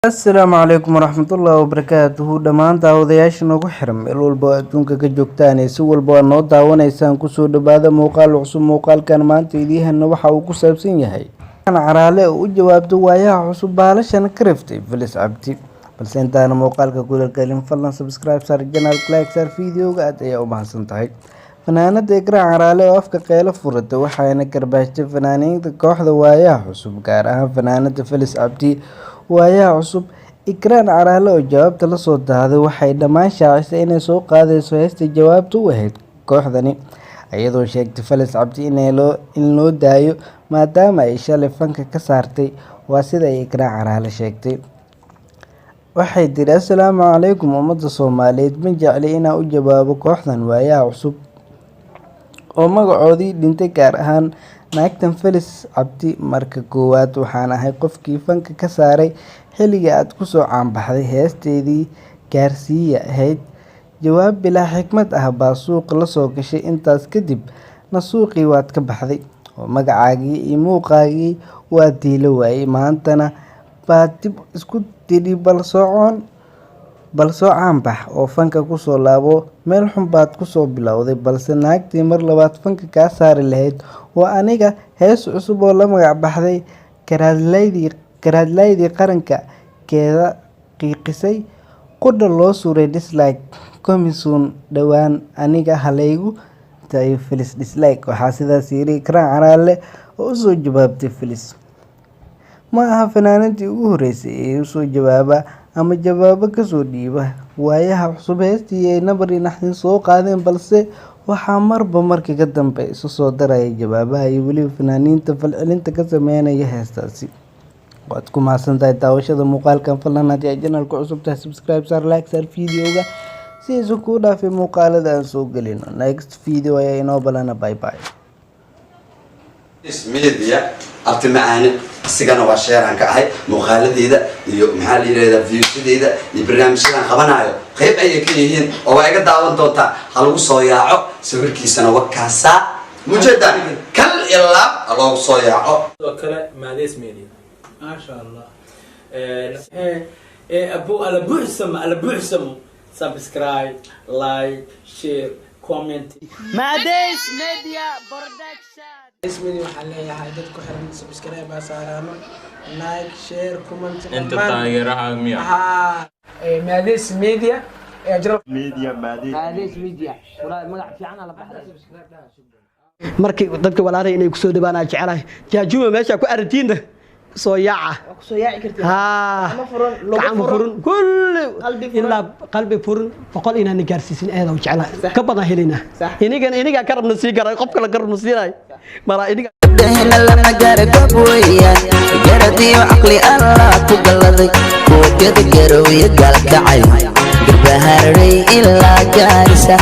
السلام عليكم ورحمة الله وبركاته دمان داودياش نوغو حرم الولبو أدونك كجوكتاني سوال بو أنو داوانا إسان كسو دبادة موقال وحسو موقال كان مانتو إليها نوحا وكساب سينيهاي كان عرالي وجواب دوايا حسو بالاشان كرفتي فلس عبتي بلس انتانا موقال ككول الكلم فلان سبسكرايب سار الجنال كلايك سار فيديو قاد ايا ومحسن تاي فنانة ديكرا عرالي وافكا قيلة فرد وحاينا كرباشتي فنانين كوح دوايا حسو بكارها فنانة فلس عبتي waayaha cusub ikraan caraale oo jawaabta la soo daaday waxay dhammaan shaacisay inay soo qaadayso heesta jawaabta u ahayd kooxdani iyadoo sheegtay Falis Cabdi in loo daayo maadaama ay shalay fanka ka saartay waa sida ay ikraan caraale sheegtay waxay tiri assalaamu calaykum ummadda Soomaaliyeed ma jecli inaan u jawaabo kooxdan waayaha cusub oo magacoodii dhintay gaar ahaan naagtan Falis Cabdi marka koowaad waxaan ahay qofkii fanka ka saaray xilliga aad ku soo caanbaxday heesteedii gaarsiiya ahayd jawaab bilaa xikmad ah baa suuq la soo gashay intaas kadib na suuqii waad ka baxday oo magacaagii iyo muuqaagii waa diilo waayay maantana baa dib isku tidhi bal soo caanbax oo fanka ku soo laabo meel xun baad ku soo bilowday balse naagtii mar labaad fanka ka saari lahayd waa aniga hees cusub oo la magac baxday garaadlaydii qaranka keeda qiiqisay qudha loo suray dislike komisuun dhowaan aniga halaygu tayo Falis dislike waxaa sidaas yiri ikraan caraale oo soo jawaabtay Falis ma aha fanaanadii ugu horeysay ee soo jawaaba ama jawaabo ka soo dhiiba waayaha cusub heestii ay nabari naxdin soo qaadeen balse waxaa marba markii ka dambeeyay soo daraya jawaabaha iyo waliba fanaaniinta falcelinta ka sameynaya heestaasi waad ku maasantahay daawashada muuqaalkan fadlan haddii aad channelka cusub tahay subscribe sar like sar videoga si ay ku dhaafay muuqaalada aan soo gelino next video ayaa inoo balana bye bye media abti macaani sigana waa sheeran ka ahay muuqaaladeeda iyo maxaa la yiraahdaa viewsideeda iyo barnaamijyadan qabanayo qayb ay ka yihiin oo ay ga daawan doontaa hal ugu soo yaaco sawirkiisana wakaasa mujadan kal illa loo soo yaaco kale maadays media ما شاء الله ابو على بوحسم سبسكرايب لايك شير كومنت ماديس ميديا برودكشن اسمي وحنا يا حيدتكم حرم سبسكرايب اسارانو لايك شير كومنت انت تايرها ميا ماديس ميديا يا جرب ماديس ميديا ولا magac fiican la baxday markii dadka walaalay inay ku soo dhawaanaa jecelahay jaajuma meesha ku aragtiinta soo yaaci kartid ama furan kulli qalbi furan boqol inaan gaarsiisin aad u jecelahay ka badan helina iniga ka rabna sii garay qofka la garabna siinay mala iniga دهنا لنا جارك بويا جردي وعقلي الله كقلدي وكذا جروي قال كعين قلبها ري إلا جارسة